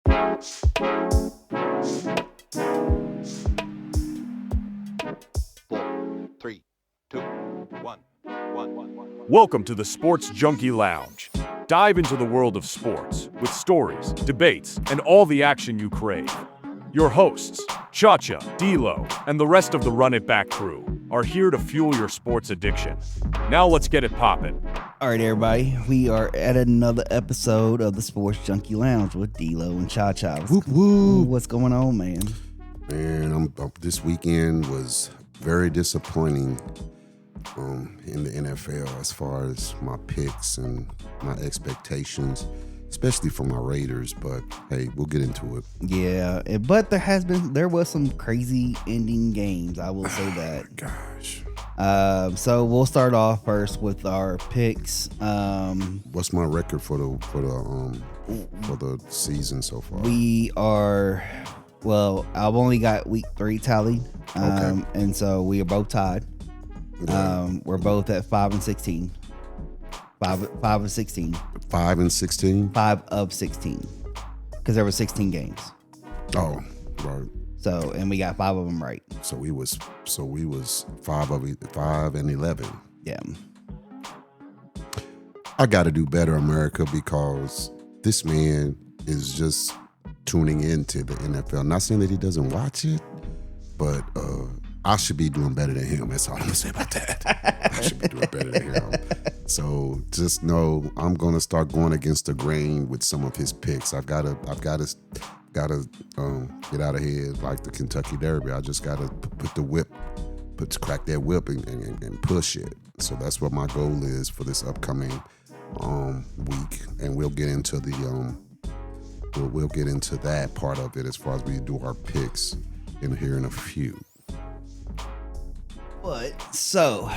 Three, two, one. Welcome to the Sports Junkie Lounge. Dive into the world of sports with stories, debates, and all the action you crave. Your hosts, Chacha, D'Lo, and the rest of the Run It Back crew are here to fuel your sports addiction. Now let's get it poppin'. All right, everybody. We are at another episode of the Sports Junkie Lounge with D'Lo and Chacha. Whoop, whoop. What's going on, man? Man, this weekend was very disappointing in the NFL as far as my picks and my expectations, especially for my Raiders. But hey, we'll get into it. Yeah, but there was some crazy ending games. I will say that. Gosh. So we'll start off first with our picks. What's my record for the season so far? We are, well, I've only got week 3 tallied, Okay. and so we are both tied. Yeah. We're both at 5 and 16. 5 of 16. 5 and 16. 5 of 16, because there were 16 games. Oh, right. So, and we got 5 of them right. So we was 5 and 11. Yeah. I got to do better, America, because this man is just tuning into the NFL. Not saying that he doesn't watch it, but I should be doing better than him. That's all I'm gonna say about that. I should be doing better than him. So just know I'm gonna start going against the grain with some of his picks. I've got to get out of here like the Kentucky Derby. I just gotta crack that whip and push it. So that's what my goal is for this upcoming week, and we'll get into we'll get into that part of it as far as we do our picks in here in a few. But so,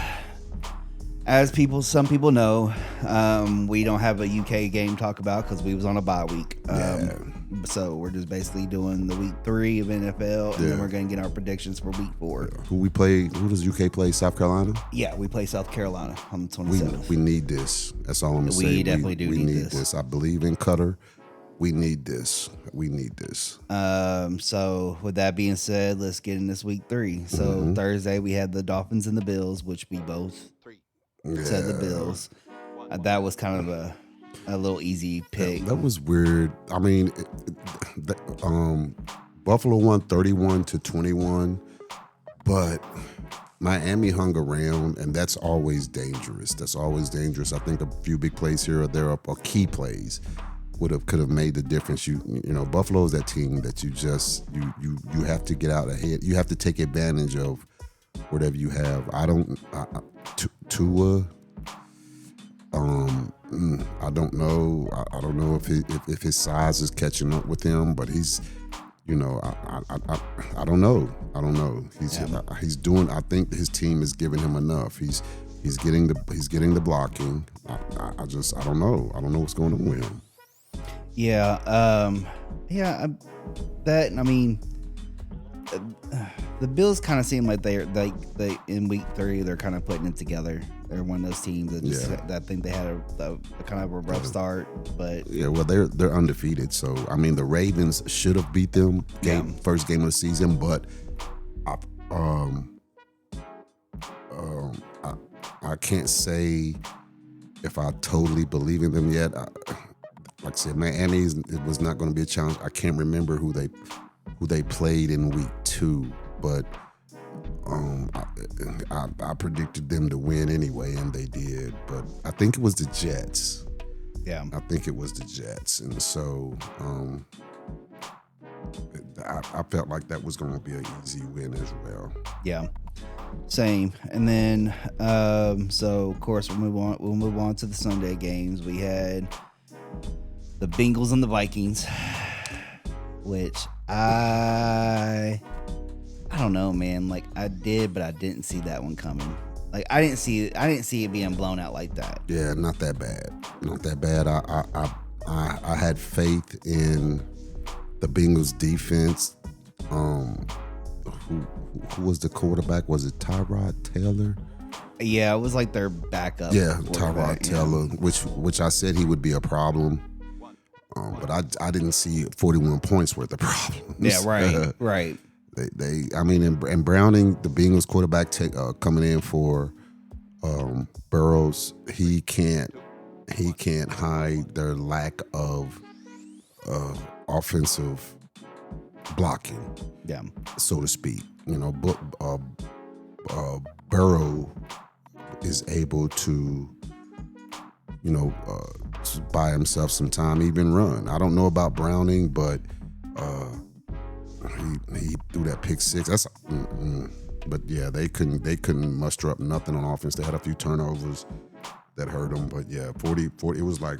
as some people know, we don't have a UK game to talk about because we was on a bye week. So we're just basically doing the week 3 of NFL, and then we're going to get our predictions for week 4. Who does UK play? South Carolina? Yeah, we play South Carolina on the 27th. We need this. That's all I'm going to say. We definitely do need this. I believe in Qatar. We need this. So with that being said, let's get in this week 3. So Thursday we had the Dolphins and the Bills, which we both said the Bills. That was kind of a little easy pick. That was weird. I mean, Buffalo won 31-21, but Miami hung around, and that's always dangerous. I think a few big plays here or there, or key plays, could have made the difference. You know, Buffalo is that team that you have to get out ahead. You have to take advantage of whatever you have. Tua. I don't know. I don't know if his size is catching up with him, but he's, I don't know. He's doing. I think his team is giving him enough. He's getting the blocking. I don't know. I don't know what's going on with him. Yeah. The Bills kind of seem like they in week 3 they're kind of putting it together. They're one of those teams that I think they had a kind of a rough start, but yeah, well they're undefeated. So I mean the Ravens should have beat them first game of the season, but I can't say if I totally believe in them yet. Like I said, Miami, it was not going to be a challenge. I can't remember who they played in week 2, but I predicted them to win anyway, and they did. But I think it was the Jets. Yeah, I think it was the Jets, and so I felt like that was going to be an easy win as well. Yeah, same. And then so of course we'll move on to the Sunday games. We had the Bengals and the Vikings, which I don't know, man. Like I did, but I didn't see that one coming. Like I didn't see it being blown out like that. Yeah, not that bad. I had faith in the Bengals defense. Who was the quarterback? Was it Tyrod Taylor? Yeah, it was like their backup. Yeah, Tyrod Taylor, which I said he would be a problem. But I didn't see 41 points worth of problems. Yeah, right, right. And Browning, the Bengals quarterback, coming in for Burrows, he can't hide their lack of offensive blocking, so to speak. But Burrow is able to, buy himself some time, even run. I don't know about Browning, but he threw that pick six. That's but yeah, they couldn't muster up nothing on offense. They had a few turnovers that hurt them, but yeah, 40 it was like,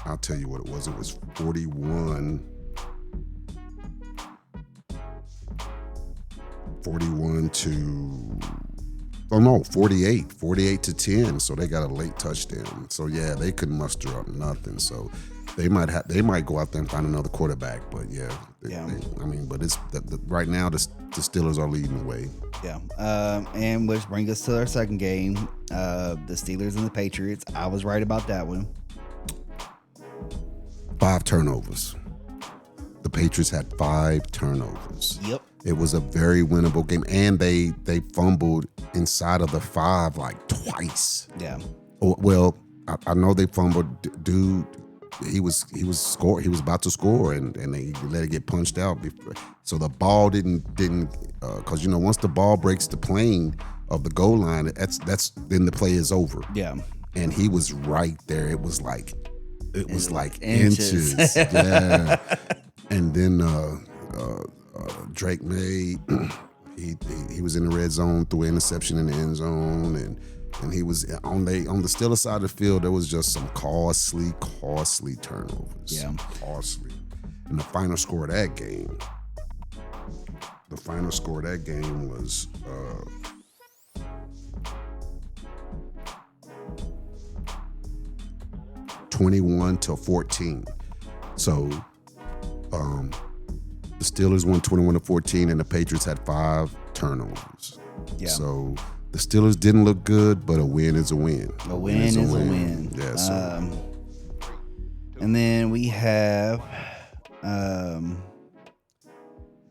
I'll tell you what it was. It was 41 to 48 to 10. So they got a late touchdown. So yeah, they couldn't muster up nothing. So they might go out there and find another quarterback. But yeah, but it's right now the Steelers are leading the way. Yeah, and which brings us to our second game, the Steelers and the Patriots. I was right about that one. 5 turnovers. The Patriots had 5 turnovers. Yep. It was a very winnable game, and they fumbled inside of the 5 like twice. Yeah. Well, I know they fumbled. Dude, he was about to score, and they let it get punched out. So the ball didn't because once the ball breaks the plane of the goal line, that's then the play is over. Yeah. And he was right there. It was like inches. Yeah. And then Drake May, he was in the red zone, threw an interception in the end zone, and he was on the Steelers side of the field. There was just some costly turnovers. Yeah, costly. And the final score of that game was 21-14. So the Steelers won 21-14, and the Patriots had 5 turnovers. Yeah. So the Steelers didn't look good, but a win is a win. A win is a win. Yeah. So. And then we have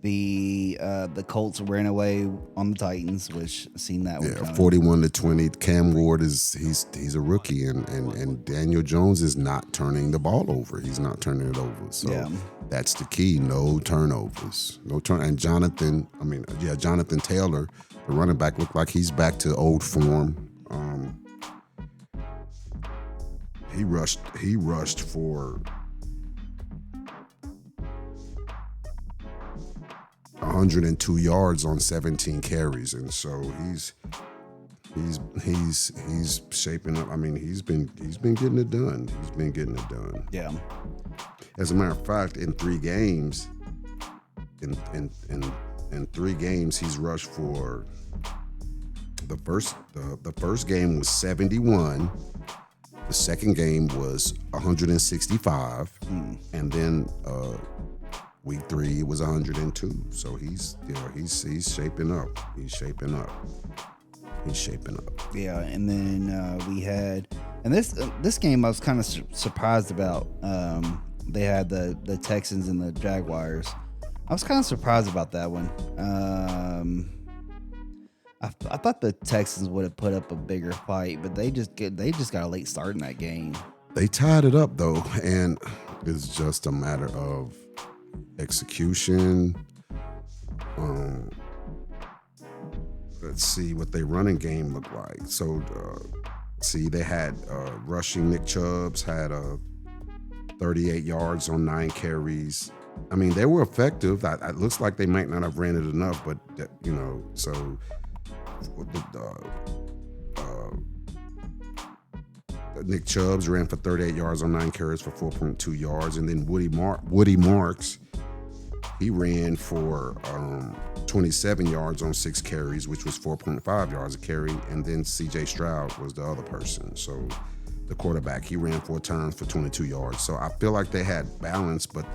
the Colts ran away on the Titans, which seen that one. Yeah, 41-20. Cam Ward he's a rookie, and Daniel Jones is not turning the ball over. He's not turning it over. So that's the key. No turnovers. And Jonathan Taylor, the running back, looked like he's back to old form. He rushed for 102 yards on 17 carries, and so he's shaping up. I mean, he's been getting it done. Yeah. As a matter of fact, in 3 games, in 3 games, he's rushed for the first game was 71. The second game was 165, and then week 3 was 102. So he's shaping up. He's shaping up. Yeah, and then we had, and this game I was kind of surprised about. They had the Texans and the Jaguars. I was kind of surprised about that one. I thought the Texans would have put up a bigger fight, but they just got a late start in that game. They tied it up though, and it's just a matter of execution. Let's see what their running game looked like. So, they had rushing. Nick Chubbs had 38 yards on 9 carries. I mean, they were effective. It looks like they might not have ran it enough, but so. Nick Chubbs ran for 38 yards on 9 carries for 4.2 yards, and then Woody Marks, he ran for 27 yards on 6 carries, which was 4.5 yards a carry, and then C.J. Stroud was the other person. So the quarterback, he ran 4 times for 22 yards. So I feel like they had balance, but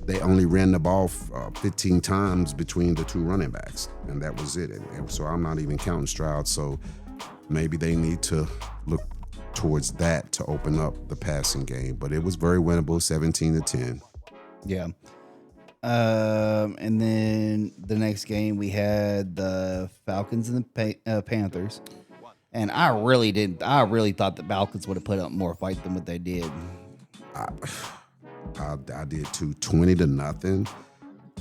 they only ran the ball 15 times between the 2 running backs, and that was it. And so I'm not even counting Stroud. So maybe they need to look towards that to open up the passing game. But it was very winnable, 17-10. Yeah. And then the next game we had the Falcons and the Panthers, and I really thought the Falcons would have put up more fight than what they did. I did too, 20-0.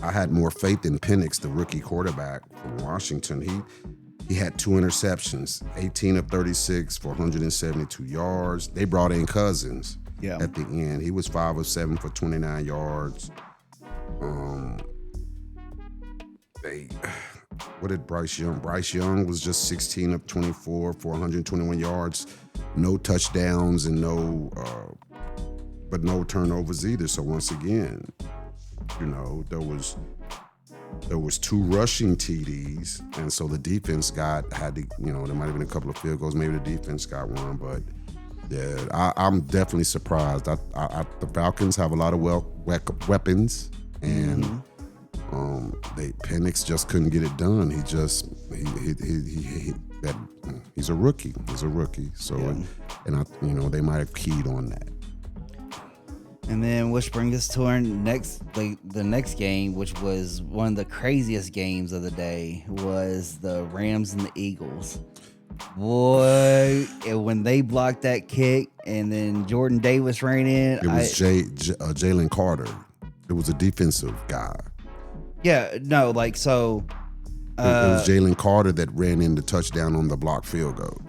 I had more faith in Penix, the rookie quarterback from Washington. He had 2 interceptions, 18 of 36 for 172 yards. They brought in Cousins at the end. He was 5 of 7 for 29 yards. What did Bryce Young? Bryce Young was just 16 of 24 for 121 yards, no touchdowns and no turnovers either. So once again, there was 2 rushing TDs, and so the defense had to, there might have been a couple of field goals. Maybe the defense got one, but yeah, I'm definitely surprised. The Falcons have a lot of weapons, and Penix just couldn't get it done. He's a rookie. So they might have keyed on that. And then, which brings us to our the next game, which was one of the craziest games of the day, was the Rams and the Eagles. Boy, when they blocked that kick and then Jordan Davis ran in. It was Jalen Carter. It was a defensive guy. Yeah, no, like so. It was Jalen Carter that ran in the touchdown on the blocked field goal.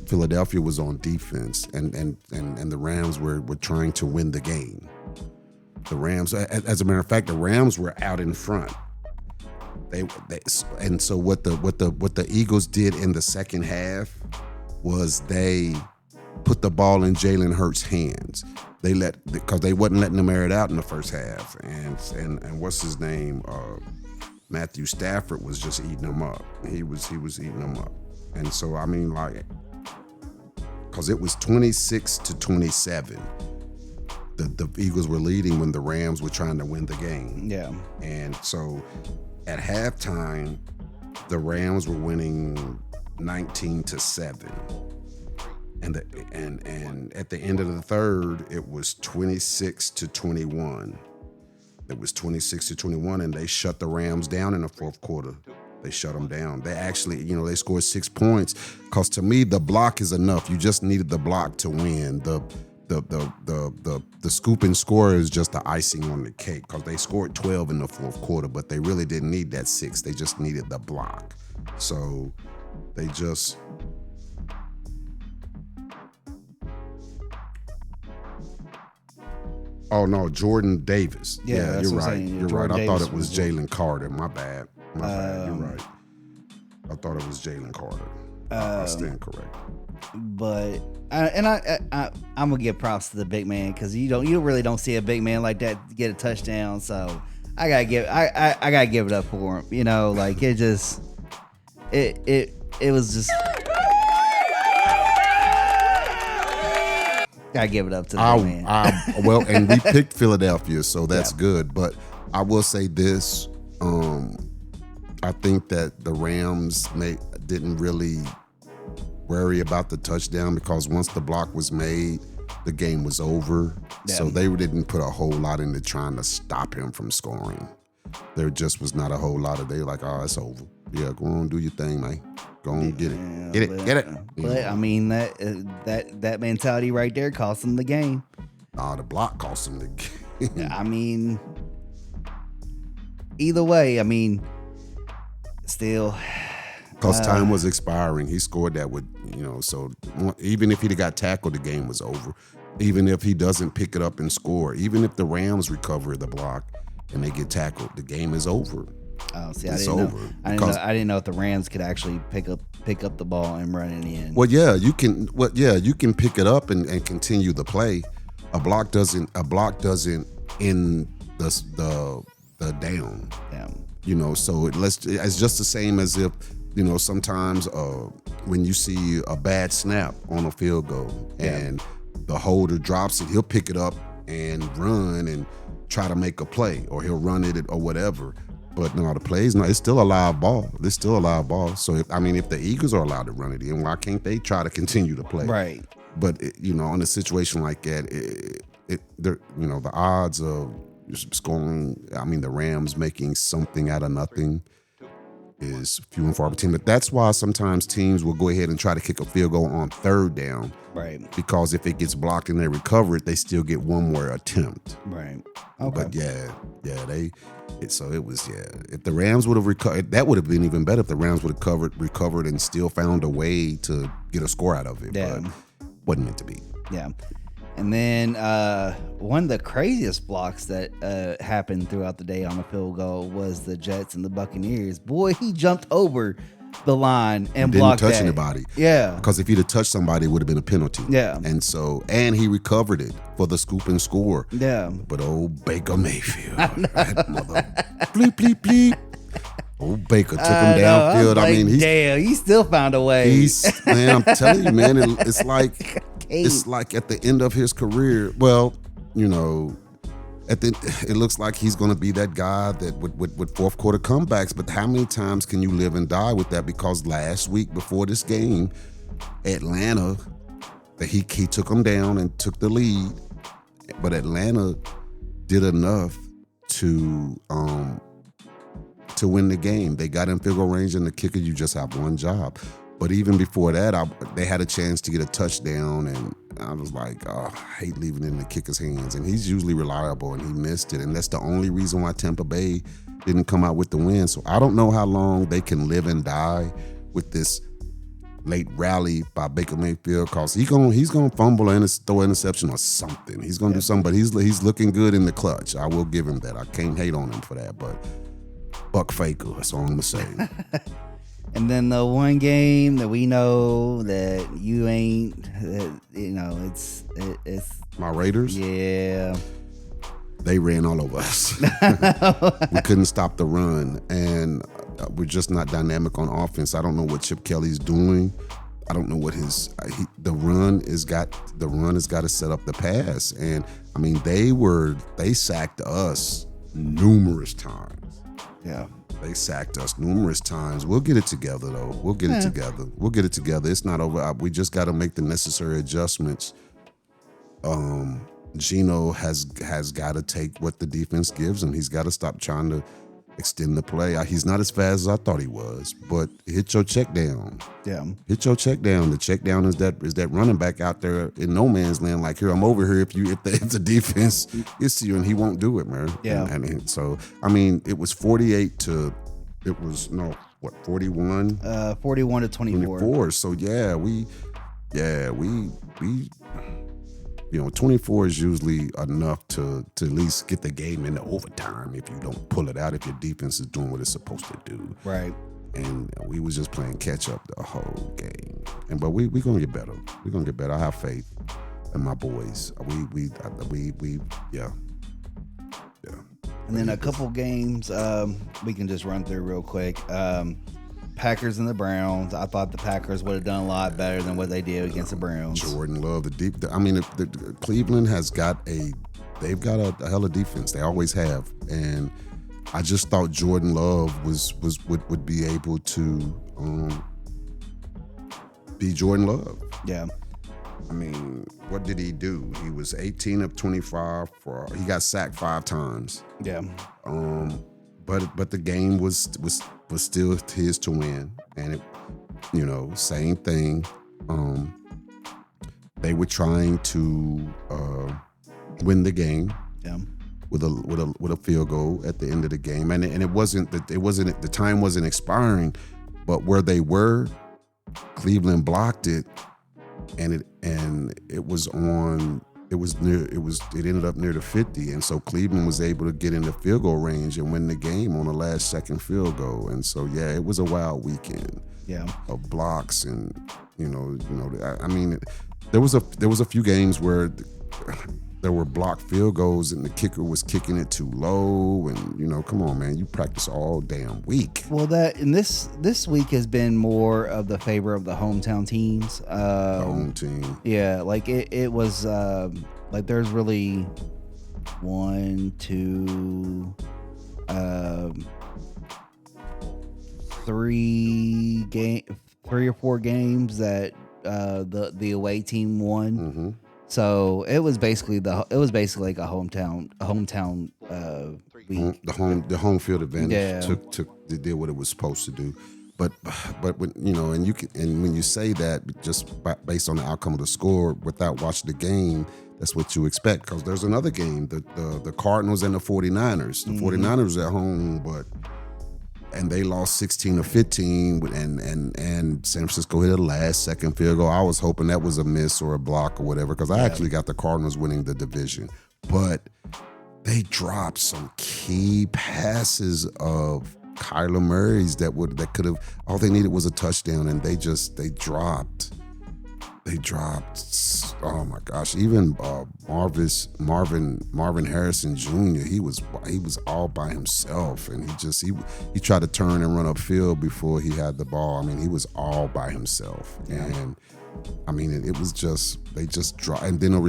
Philadelphia was on defense, and the Rams were trying to win the game. The Rams, as a matter of fact, the Rams were out in front. And so what the Eagles did in the second half was they put the ball in Jalen Hurts' hands. Because they wasn't letting them air it out in the first half, and what's his name? Matthew Stafford was just eating them up. He was eating them up, and so I mean because it was 26-27. The Eagles were leading when the Rams were trying to win the game. Yeah. And so at halftime, the Rams were winning 19-7. And at the end of the third, it was 26-21. It was 26-21, and they shut the Rams down in the fourth quarter. They shut them down. They actually, they scored 6 points. Because to me, the block is enough. You just needed the block to win. The scoop and score is just the icing on the cake. Because they scored 12 in the fourth quarter, but they really didn't need that 6. They just needed the block. So they just. Oh no, Jordan Davis. Yeah, you're right. You're right. I thought it was Jalen Carter. My bad. You're right. I thought it was Jalen Carter. I stand correct. But I'm gonna give props to the big man, because you really don't see a big man like that get a touchdown. So I gotta give it up for him. It was just. Gotta give it up to the man. And we picked Philadelphia, so that's good. But I will say this: I think that the Rams didn't really worry about the touchdown, because once the block was made, the game was over. Yeah. So they didn't put a whole lot into trying to stop him from scoring. There just was not a whole lot of. They were like, oh, it's over. Yeah, go on, do your thing, man. Go on, get it. But I mean, that mentality right there cost them the game. The block cost them the game. I mean, either way, I mean, still. Because time was expiring. He scored that with, so even if he'd got tackled, the game was over. Even if he doesn't pick it up and score, even if the Rams recover the block and they get tackled, the game is over. Oh, see, I didn't know if the Rams could actually pick up the ball and run it in. Well, yeah, you can. You can pick it up and continue the play. A block doesn't end the down. Yeah. So it's just the same as if sometimes when you see a bad snap on a field goal and the holder drops it, he'll pick it up and run and try to make a play, or he'll run it or whatever. But no, the plays, no, it's still a live ball. It's still a live ball. So, if the Eagles are allowed to run it in, why can't they try to continue to play? Right. But, in a situation like that, the odds of scoring, the Rams making something out of nothing is few and far between. But that's why sometimes teams will go ahead and try to kick a field goal on third down. Right. Because if it gets blocked and they recover it, they still get one more attempt. Right. Okay. But so it was. If the Rams would have recovered, that would have been even better. If the Rams would have recovered and still found a way to get a score out of it. Yeah. But wasn't meant to be. Yeah. And then one of the craziest blocks that happened throughout the day on a field goal was the Jets and the Buccaneers. Boy, he jumped over the line and blocked that. Didn't touch anybody. Yeah. Because if he'd have touched somebody, it would have been a penalty. Yeah. And he recovered it for the scoop and score. Yeah. But old Baker Mayfield, that mother, bleep, bleep, bleep. Old Baker took him downfield. Damn, he still found a way. Man, I'm telling you, man, it's like at the end of his career. Well, it looks like he's going to be that guy that with fourth quarter comebacks. But how many times can you live and die with that? Because last week before this game, Atlanta, he took them down and took the lead, but Atlanta did enough to win the game. They got in field goal range, and the kicker, you just have one job. But even before that, they had a chance to get a touchdown, and I was like, I hate leaving it in the kicker's hands. And he's usually reliable, and he missed it. And that's the only reason why Tampa Bay didn't come out with the win. So I don't know how long they can live and die with this late rally by Baker Mayfield, because he's gonna fumble and throw an interception or something. He's gonna do something, but he's looking good in the clutch. I will give him that. I can't hate on him for that, but Buck Faker, that's all I'm gonna say. And then the one game that we know that you ain't, it's my Raiders. Yeah, they ran all over us. We couldn't stop the run, and we're just not dynamic on offense. I don't know what Chip Kelly's doing. I don't know what the run has got to set up the pass. And they sacked us numerous times. Yeah. They sacked us numerous times. We'll get it together, though. We'll get it together. We'll get it together. It's not over. We just got to make the necessary adjustments. Gino has got to take what the defense gives him. He's got to stop trying to extend the play. He's not as fast as I thought he was, but hit your check down. Yeah. Hit your check down. The check down is that running back out there in no man's land. Like, here, I'm over here. If the defense gets to you, and he won't do it, man. Yeah. And so, it was 41? 41 to 24. So we 24 is usually enough to at least get the game into overtime if you don't pull it out, if your defense is doing what it's supposed to do. Right. And we was just playing catch up the whole game. But we gonna get better. We're gonna get better. I have faith in my boys. Yeah. And then a couple games we can just run through real quick. Packers and the Browns. I thought the Packers would have done a lot better than what they did against the Browns. Jordan Love, the Cleveland has got they've got a hell of defense. They always have, and I just thought Jordan Love would be able to be Jordan Love. Yeah. What did he do? He was 18 of 25 he got sacked 5 times. Yeah. But the game was still his to win, and same thing. They were trying to win the game. Yeah. With a field goal at the end of the game, and it wasn't the time wasn't expiring, but where they were, Cleveland blocked it, and it ended up near the 50, and so Cleveland was able to get into field goal range and win the game on the last second field goal. And so it was a wild weekend. Yeah. Of blocks, and there was a few games where there were blocked field goals and the kicker was kicking it too low, and come on, man, you practice all damn week. Well, this week has been more of the favor of the hometown teams. The home team. Yeah, like it was like there's really 1, 2, 3 or 4 games that the away team won. Mm-hmm. So it was basically like a hometown week. The home field advantage Yeah. did what it was supposed to do. But when when you say that just based on the outcome of the score without watching the game, that's what you expect, because there's another game, the Cardinals and the 49ers. The 49ers at home, and they lost 16-15, and San Francisco hit a last-second field goal. I was hoping that was a miss or a block or whatever, because I actually got the Cardinals winning the division. But they dropped some key passes of Kyler Murray's that could have, all they needed was a touchdown, and they dropped. They dropped. Oh my gosh! Even Marvin Harrison Jr. He was all by himself, and he tried to turn and run upfield before he had the ball. I mean, he was all by himself, and I mean, it was just they just dropped. And then a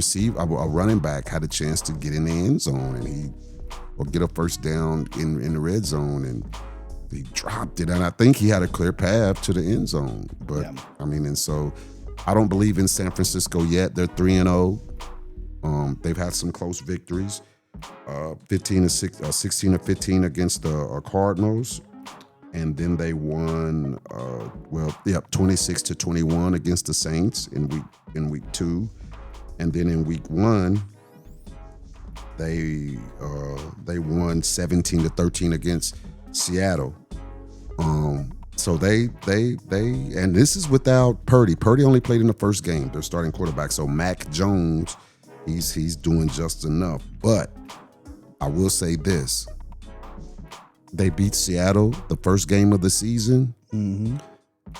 running back had a chance to get in the end zone or get a first down in the red zone, and he dropped it. And I think he had a clear path to the end zone, but I mean, and so. I don't believe in San Francisco yet. They're 3-0. They've had some close victories, 16-15 against the Cardinals, and then they won 26-21 against the Saints in week 2, and then in week 1 they won 17-13 against Seattle. So they and this is without Purdy. Purdy only played in the first game, their starting quarterback. So Mac Jones, he's doing just enough. But I will say this: they beat Seattle the first game of the season. Mm-hmm.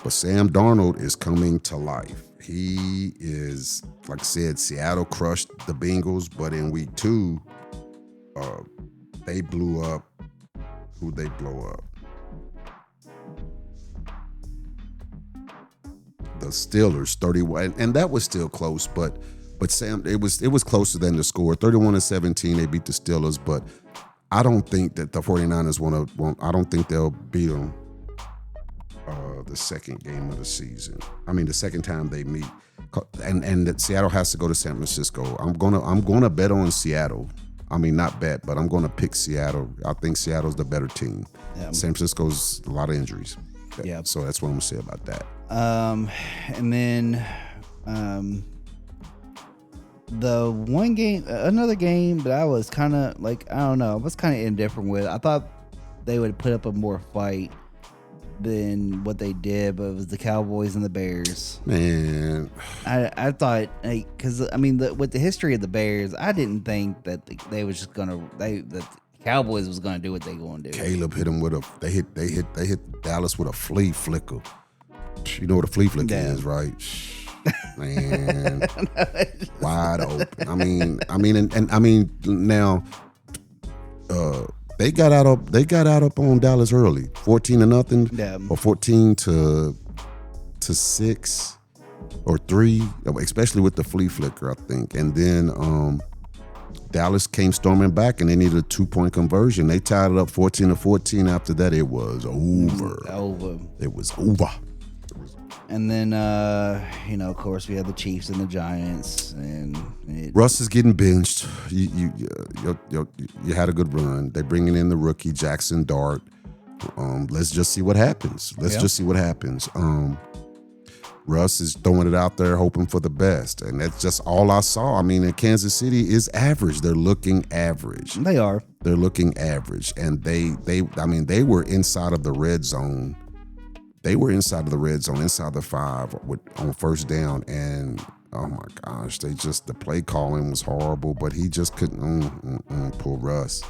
But Sam Darnold is coming to life. He is, like I said, Seattle crushed the Bengals, but in week 2, they blew up. Who'd they blow up? The Steelers, 31, and that was still close, but Sam, it was closer than the score. 31-17, they beat the Steelers, but I don't think that the 49ers I don't think they'll beat them the second game of the season. I mean, the second time they meet, and that Seattle has to go to San Francisco. I'm gonna bet on Seattle. I mean, not bet, but I'm gonna pick Seattle. I think Seattle's the better team. Yeah. San Francisco's a lot of injuries. Yeah. So that's what I'm gonna say about that. And then the one game, another game that I was kind of like, I don't know, I was kind of indifferent with. I thought they would put up a more fight than what they did, but it was the Cowboys and the Bears. Man, I thought, because I mean, with the history of the Bears, I didn't think that they was just gonna that Cowboys was gonna do what they gonna do. Caleb hit them with they hit Dallas with a flea flicker. You know what a flea flicker is, right? Man, wide open. I mean, now they got out up on Dallas early, 14-0, or 14-6 or 3, especially with the flea flicker, I think. And then Dallas came storming back, and they needed a 2-point conversion. They tied it up 14-14. After that, it was over. It was over. And then, of course, we had the Chiefs and the Giants, and Russ is getting benched. You had a good run. They're bringing in the rookie Jackson Dart. Let's just see what happens. Russ is throwing it out there, hoping for the best, and that's just all I saw. I mean, in Kansas City is average. They're looking average. They are. They're looking average, and they were inside of the red zone. They were inside of the red zone, inside the 5 on first down, and oh my gosh, the play calling was horrible. But he just couldn't pull Russ.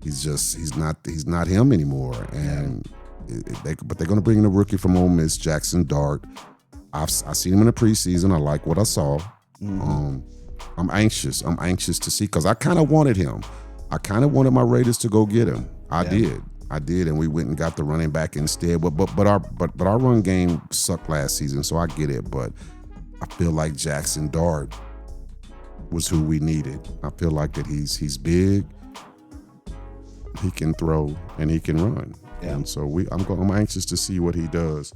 He's not him anymore. And but they're going to bring in a rookie from Ole Miss, Jackson Dart. I've seen him in the preseason. I like what I saw. Mm-hmm. I'm anxious to see, because I kind of wanted him. I kind of wanted my Raiders to go get him. I did, and we went and got the running back instead. But our run game sucked last season, so I get it. But I feel like Jackson Dart was who we needed. I feel like that he's big, he can throw, and he can run. Yeah. And so I'm anxious to see what he does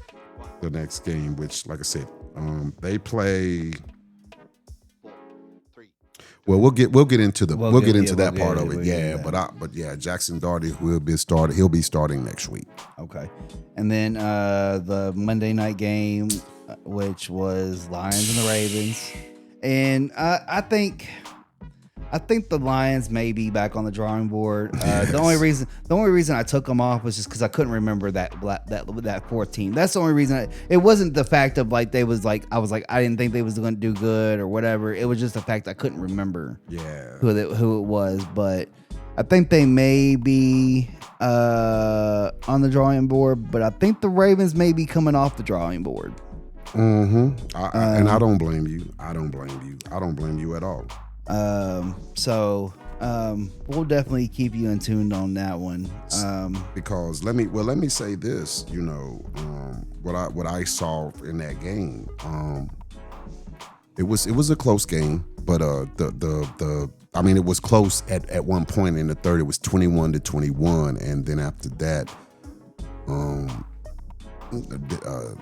the next game, which, like I said, they play. Well, we'll get into that part of it. Yeah, but Jackson Doherty will be started. He'll be starting next week. Okay. And then the Monday night game, which was Lions and the Ravens. And I think the Lions may be back on the drawing board. Yes. The only reason I took them off was just because I couldn't remember that fourth team. That's the only reason. It wasn't the fact of like I was like I didn't think they was going to do good or whatever. It was just the fact I couldn't remember who it was. But I think they may be on the drawing board. But I think the Ravens may be coming off the drawing board. And I don't blame you. I don't blame you at all. So we'll definitely keep you in tune on that one. Because let me say this, what I saw in that game, it was a close game, but it was close at one point in the third. It was 21-21, and then after that,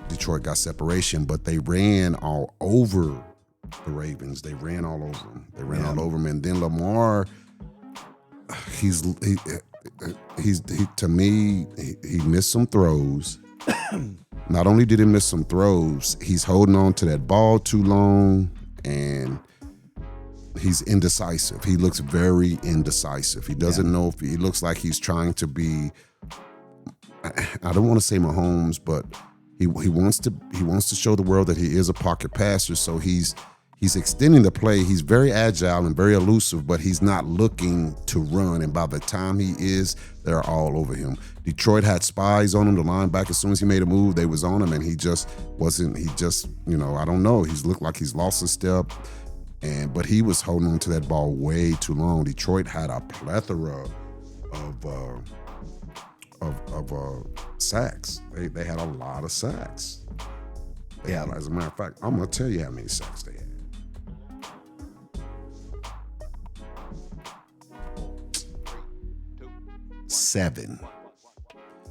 Detroit got separation, but they ran all over the Ravens. They ran all over them. And then Lamar, he missed some throws. Not only did he miss some throws, he's holding on to that ball too long, and he's indecisive. He looks very indecisive. He doesn't know if he looks like he's trying to be, I don't want to say Mahomes, but he wants to show the world that he is a pocket passer. So he's extending the play. He's very agile and very elusive, but he's not looking to run. And by the time he is, they're all over him. Detroit had spies on him. The linebacker, as soon as he made a move, they was on him, and he just wasn't. He just, I don't know. He's looked like he's lost a step, but he was holding on to that ball way too long. Detroit had a plethora of sacks. They had a lot of sacks. As a matter of fact, I'm gonna tell you how many sacks they had.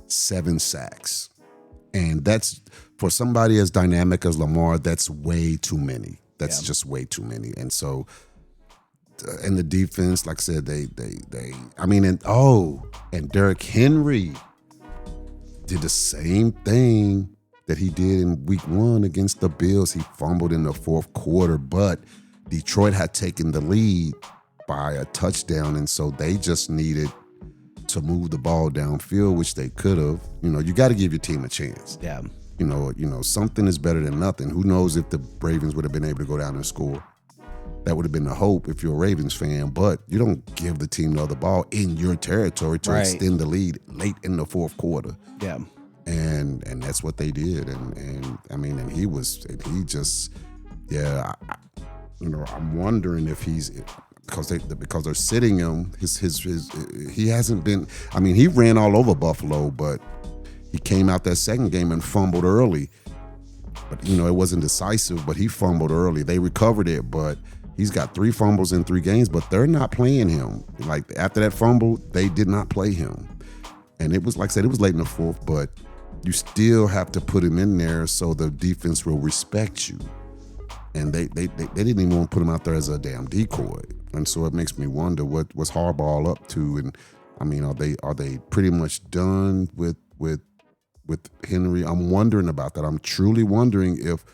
7 sacks. And that's, for somebody as dynamic as Lamar, that's way too many. That's just way too many. And so, and the defense, like I said, and Derrick Henry did the same thing that he did in week 1 against the Bills. He fumbled in the fourth quarter, but Detroit had taken the lead by a touchdown, and so they just needed to move the ball downfield, which they could have. You got to give your team a chance. Yeah. Something is better than nothing. Who knows if the Ravens would have been able to go down and score? That would have been the hope if you're a Ravens fan, but you don't give the team the other ball in your territory to extend the lead late in the fourth quarter. Yeah. And that's what they did. And I'm wondering if he's, because they're sitting him, he hasn't been, he ran all over Buffalo, but he came out that second game and fumbled early. But, it wasn't decisive, but he fumbled early. They recovered it, but he's got 3 fumbles in 3 games, but they're not playing him. Like, after that fumble, they did not play him. And it was, like I said, it was late in the fourth, but you still have to put him in there so the defense will respect you. And they didn't even want to put him out there as a damn decoy. And so it makes me wonder what's Harbaugh up to. And are they pretty much done with Henry? I'm wondering about that. I'm truly wondering if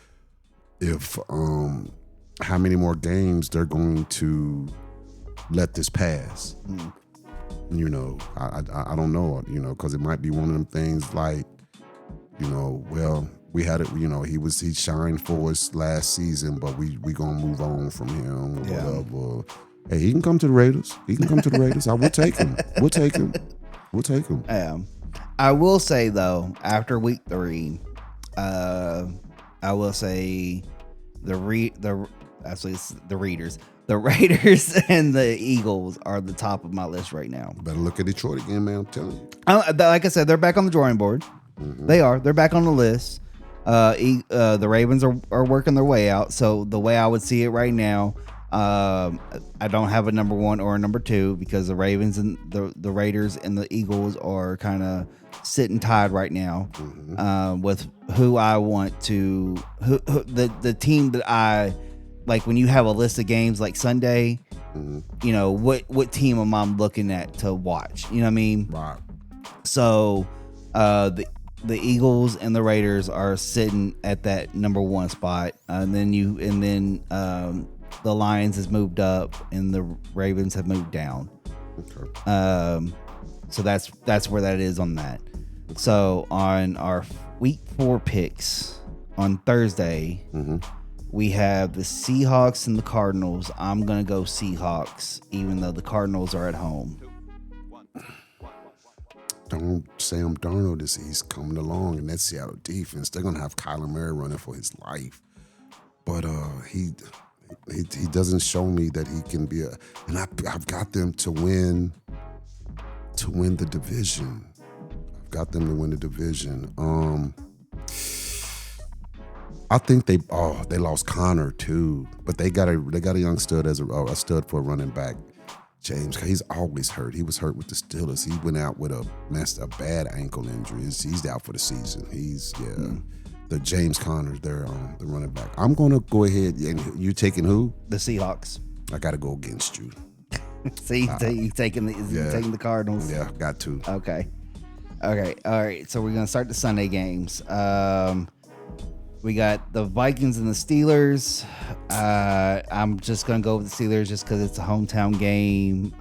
how many more games they're going to let this pass. I don't know, because it might be one of them things like, we had it, he shined for us last season, but we gonna move on from him or whatever. Hey, he can come to the Raiders. I will take him. We'll take him. I will say though, after week 3, I will say the Raiders and the Eagles are the top of my list right now. Better look at Detroit again, man. I'm telling you. Like I said, they're back on the drawing board. Mm-hmm. They are. They're back on the list. The Ravens are working their way out. So the way I would see it right now, I don't have a number 1 or a number 2 because the Ravens and the Raiders and the Eagles are kind of sitting tied right now with who I want to the team that I like. When you have a list of games like Sunday, you know what team am I looking at to watch? You know what I mean? Right. So the Eagles and the Raiders are sitting at that number 1 spot, and then the Lions has moved up and the Ravens have moved down. Okay. So that's where that is on that. So on our week 4 picks on Thursday, we have the Seahawks and the Cardinals. I'm gonna go Seahawks, even though the Cardinals are at home. Sam Darnold he's coming along in that Seattle defense. They're gonna have Kyler Murray running for his life, but he doesn't show me that he can be and I've got them to win the division. I've got them to win the division. I think they lost Connor too, but they got a young stud as a stud for a running back. James, he's always hurt. He was hurt with the Steelers. He went out with a bad ankle injury. He's out for the season. The James Conner, they're the running back. I'm gonna go ahead and you taking who? The Seahawks. I gotta go against you. So you taking the Cardinals? Yeah, got to. Okay. All right. So we're gonna start the Sunday games. We got the Vikings and the Steelers. I'm just gonna go with the Steelers just because it's a hometown game.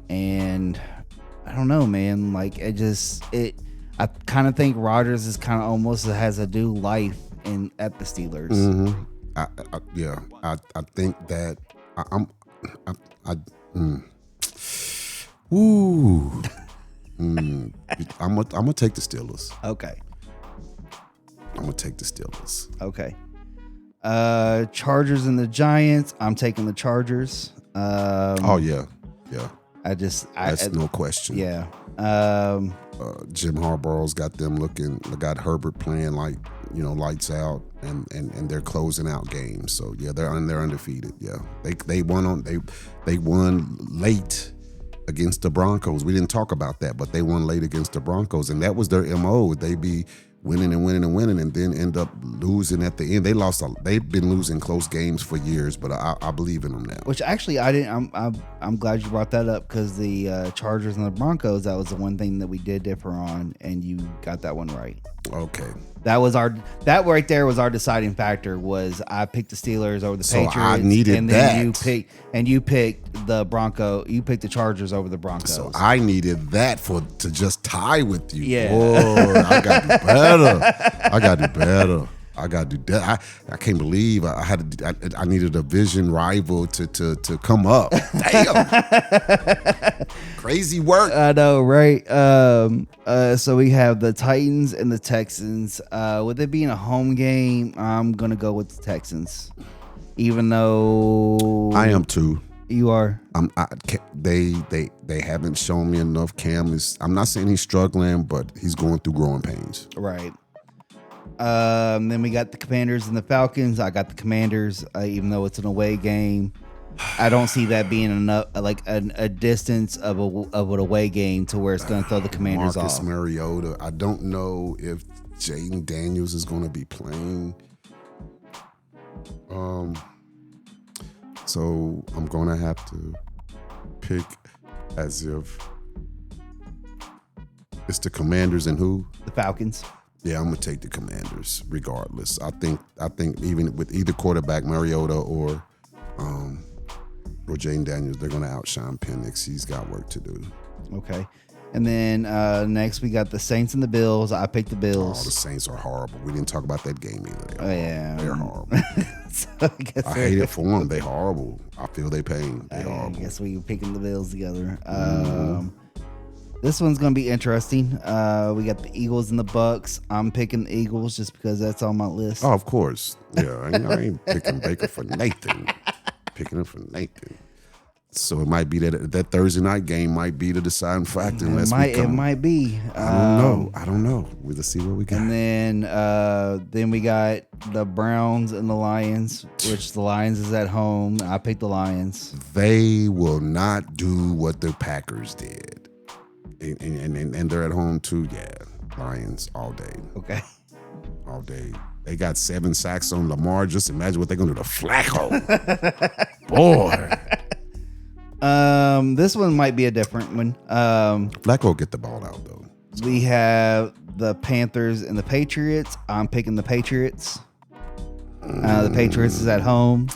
And I don't know, man. Like I kind of think Rodgers is kind of almost has a new life at the Steelers. Mm-hmm. I think that I'm gonna take the Steelers. Okay. I'm gonna take the Steelers. Okay. Chargers and the Giants. I'm taking the Chargers. Yeah. That's no question. Yeah. Jim Harbaugh's got Herbert playing lights out, and they're closing out games. So yeah, they're undefeated. Yeah, they won late against the Broncos. We didn't talk about that, but they won late against the Broncos, and that was their MO. They be winning and then end up losing at the end. They've been losing close games for years, but I believe in them now. Which actually I didn't. I'm glad you brought that up because the Chargers and the Broncos, that was the one thing that we did differ on, and you got that one right. Okay. That right there was our deciding factor. Was I picked the Steelers over the Patriots? I needed and then you picked the Bronco. You picked the Chargers over the Broncos. So I needed that to just tie with you. Yeah. Boy, I got to do better. I got to do that. I can't believe I needed a division rival to come up. Damn. Crazy work. I know, right? So we have the Titans and the Texans. With it being a home game, I'm gonna go with the Texans, even though I am too. You are. They haven't shown me enough. Cam I'm not saying he's struggling, but he's going through growing pains. Right. Then we got the Commanders and the Falcons. I got the Commanders, even though it's an away game. I don't see that being enough, like a distance of an away game to where it's going to throw the Commanders Marcus off. Mariota. I don't know if Jaden Daniels is going to be playing. So I'm going to have to pick as if it's the Commanders and who? The Falcons. Yeah, I'm gonna take the Commanders regardless. I think even with either quarterback, Mariota or Jaden Daniels, they're gonna outshine Penix. He's got work to do. Okay. And then next we got the Saints and the Bills. I picked the Bills. Oh, the Saints are horrible. We didn't talk about that game either. They're horrible. So I hate it for them. They're horrible. I feel their pain. They're horrible. I guess we picking the Bills together. This one's gonna be interesting. We got the Eagles and the Bucks. I'm picking the Eagles just because that's on my list. Oh, of course. Yeah, I ain't picking Baker for Nathan. Picking him for Nathan. So it might be that Thursday night game might be the deciding factor. It might be. I don't know. We'll see what we got. And then we got the Browns and the Lions, which the Lions is at home. I picked the Lions. They will not do what the Packers did, and they're at home too. Yeah, Lions all day. Okay. All day. They got 7 sacks on Lamar. Just imagine what they're gonna do to Flacco. Boy. This one might be a different one. Flacco will get the ball out though. We have the Panthers and the Patriots. I'm picking the Patriots. The Patriots is at home.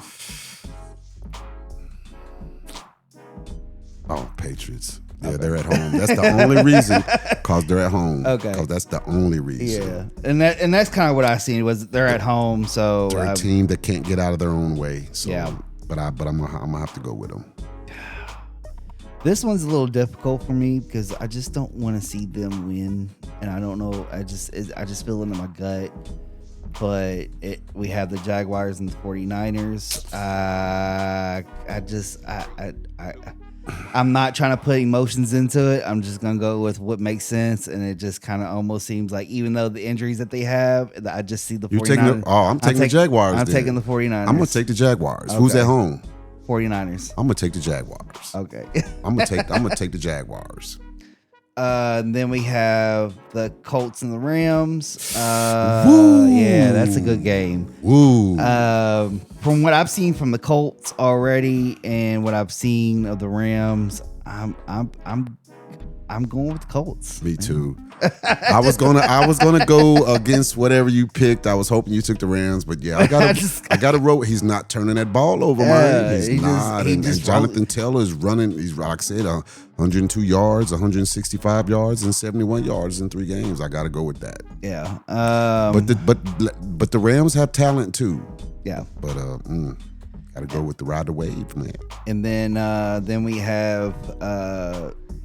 Oh, Patriots. Yeah, they're at home. That's the only reason, because they're at home. Okay. Because that's the only reason. Yeah, and that's kind of what I seen was they're at home. So They're a team that can't get out of their own way. So, Yeah. But I'm gonna have to go with them. this one's a little difficult for me because I just don't want to see them win, and I don't know. I just feel it in my gut. But we have the Jaguars and the 49ers. I'm not trying to put emotions into it. I'm just going to go with what makes sense. And it just kind of almost seems like, even though the injuries that they have, I just see the 49ers. I'm taking the Jaguars. I'm then. taking the 49ers. I'm going to take the Jaguars. Okay. Who's at home? 49ers. I'm going to take the Jaguars. Okay. I'm going to take the Jaguars. Then we have the Colts and the Rams. Woo. Yeah, that's a good game. Woo. From what I've seen from the Colts already, and what I've seen of the Rams, I'm going with the Colts. Me too. I was gonna go against whatever you picked. I was hoping you took the Rams, but yeah, I gotta roll. He's not turning that ball over, man. He's not. And Jonathan Taylor is running. He's, like I said, 102 yards, 165 yards, and 71 yards in 3 games. I gotta go with that. Yeah. But the Rams have talent too. Yeah. But gotta go with the ride the wave, man. And then we have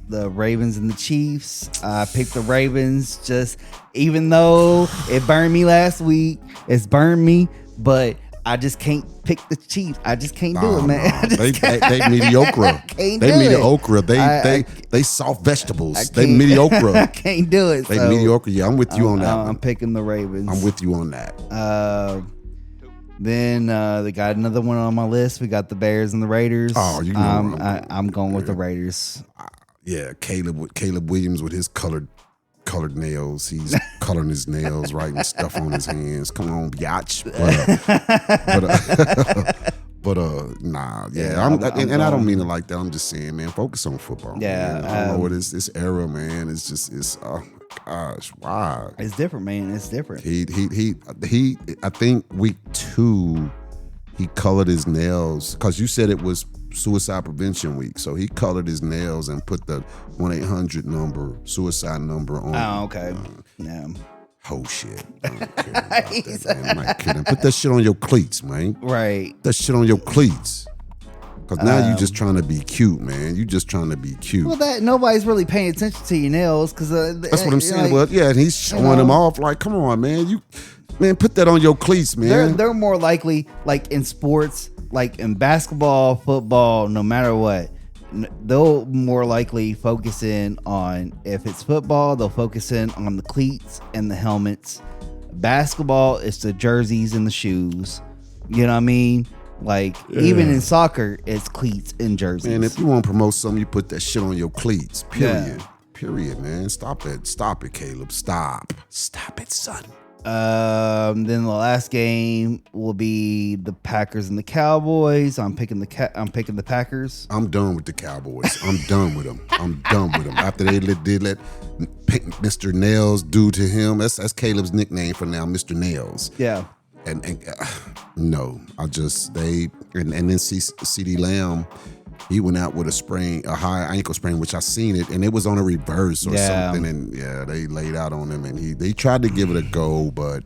the Ravens and the Chiefs. I picked the Ravens, just even though it burned me last week. It's burned me, but I just can't pick the Chiefs. I just can't do it, man. They mediocre. They mediocre. They soft vegetables. They mediocre. I can't do it. They mediocre. Yeah, I'm with you on that one. I'm picking the Ravens. I'm with you on that. Then they got another one on my list. We got the Bears and the Raiders. Oh, you know I'm going with the Raiders. Yeah, Caleb Williams with his colored nails. He's coloring his nails, writing stuff on his hands. Come on, biatch. But nah, yeah. I don't mean it like that. I'm just saying, man, focus on football. Yeah, man. I don't know what this era, man. It's just oh my gosh, why? It's different, man. It's different. He. I think week 2, he colored his nails because you said it was suicide prevention week, so he colored his nails and put the 1-800 suicide number on. Oh, okay. Yeah. Oh shit! I don't care about that, man. I'm not kidding. Put that shit on your cleats, man. Right. That shit on your cleats. Cause now you just trying to be cute, man. You just trying to be cute. Well, that nobody's really paying attention to your nails because that's what I'm saying. Well, yeah, and he's showing them off. Like, come on, man. Put that on your cleats, man. They're more likely, like in sports, like in basketball, football, no matter what, they'll more likely focus in on, if it's football, they'll focus in on the cleats and the helmets. Basketball, it's the jerseys and the shoes. You know what I mean? Like, even in soccer, it's cleats and jerseys. Man, if you want to promote something, you put that shit on your cleats. Period. Yeah. Period, man. Stop it, Caleb. Stop it, son. Then the last game will be the Packers and the Cowboys. I'm picking the Packers. I'm done with the Cowboys. I'm done with them. After they did let Mr. Nails do to him. That's Caleb's nickname for now, Mr. Nails. Yeah. And no, and then CeeDee Lamb, he went out with a high ankle sprain, which I seen it, and it was on a reverse or something, and they laid out on him, and they tried to give it a go, but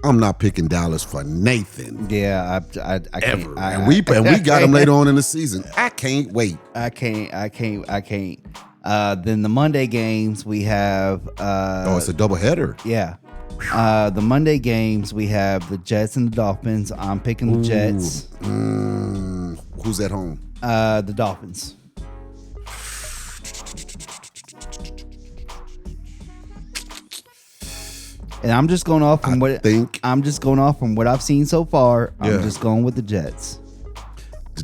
I'm not picking Dallas for Nathan. Yeah, I ever. Can't. And we got him later on in the season. I can't wait. I can't. Then the Monday games we have. It's a doubleheader. Yeah. The Monday games we have the Jets and the Dolphins. I'm picking the Jets. Who's at home? The Dolphins. And I'm just going off from what I've seen so far. I'm Yeah. just going with the Jets.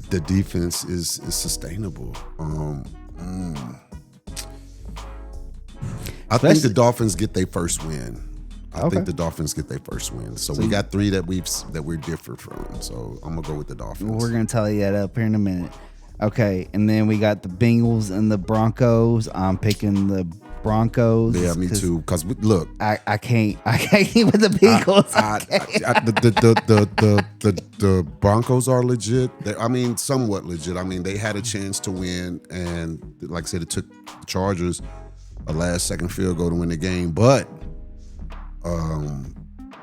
The defense is sustainable. I think the Dolphins get their first win. I think the Dolphins get their first win. So we got 3 that we're different from. So I'm gonna go with the Dolphins. We're gonna tally that up here in a minute. Okay, and then we got the Bengals and the Broncos. I'm picking the Broncos. Yeah, me too. Because look, I can't with the Bengals. The Broncos are legit. I mean, somewhat legit. I mean, they had a chance to win, and like I said, it took the Chargers a last-second field goal to win the game. But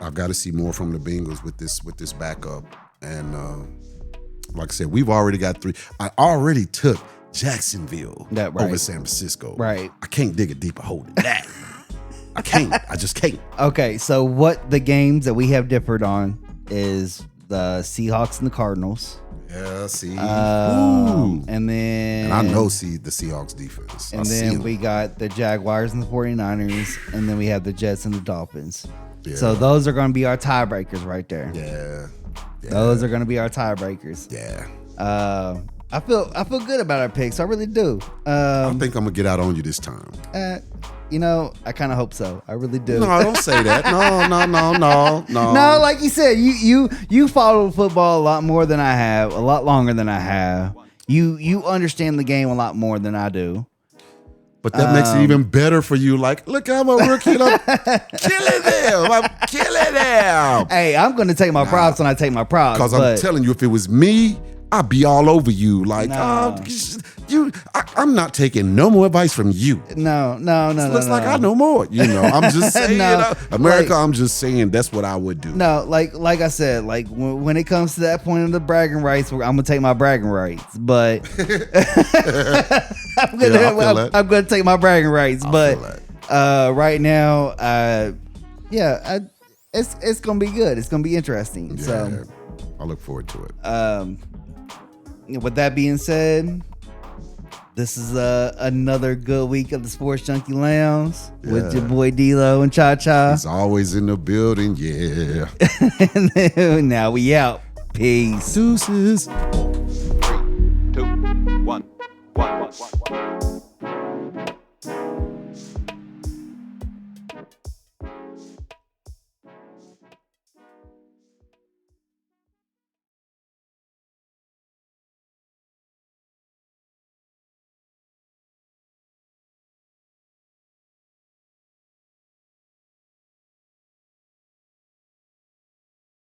I've got to see more from the Bengals with this backup. And like I said, we've already got 3. I already took Jacksonville over San Francisco. Right. I can't dig a deeper hole than that. I can't. I just can't. Okay, so what the games that we have differed on is the Seahawks and the Cardinals. Yeah, see. And then And I know the Seahawks defense. And then we got the Jaguars and the 49ers, and then we have the Jets and the Dolphins. Yeah. So those are going to be our tiebreakers right there. Yeah. Those are going to be our tiebreakers. Yeah. I feel good about our picks. I really do. I think I'm gonna get out on you this time. I kind of hope so. I really do. No, don't say that. No. No, like you said, you follow football a lot more than I have, a lot longer than I have. You understand the game a lot more than I do. But that makes it even better for you. Like, look, I'm a rookie. And I'm killing them. I'm killing them. Hey, I'm going to take my props when I take my props. Because I'm telling you, if it was me, I'd be all over you. Like, I'm not taking no more advice from you. No. Looks like I know more. I'm just saying, America. I'm just saying that's what I would do. No, like I said, like when it comes to that point of the bragging rights, I'm gonna take my bragging rights. But I'm gonna take my bragging rights. But right now, it's gonna be good. It's gonna be interesting. Yeah, so I look forward to it. With that being said, this is another good week of the Sports Junkie Lounge with your boy D-Lo and Cha-Cha. He's always in the building, yeah. And now we out. Peace. Deuces. 3, 2, 1.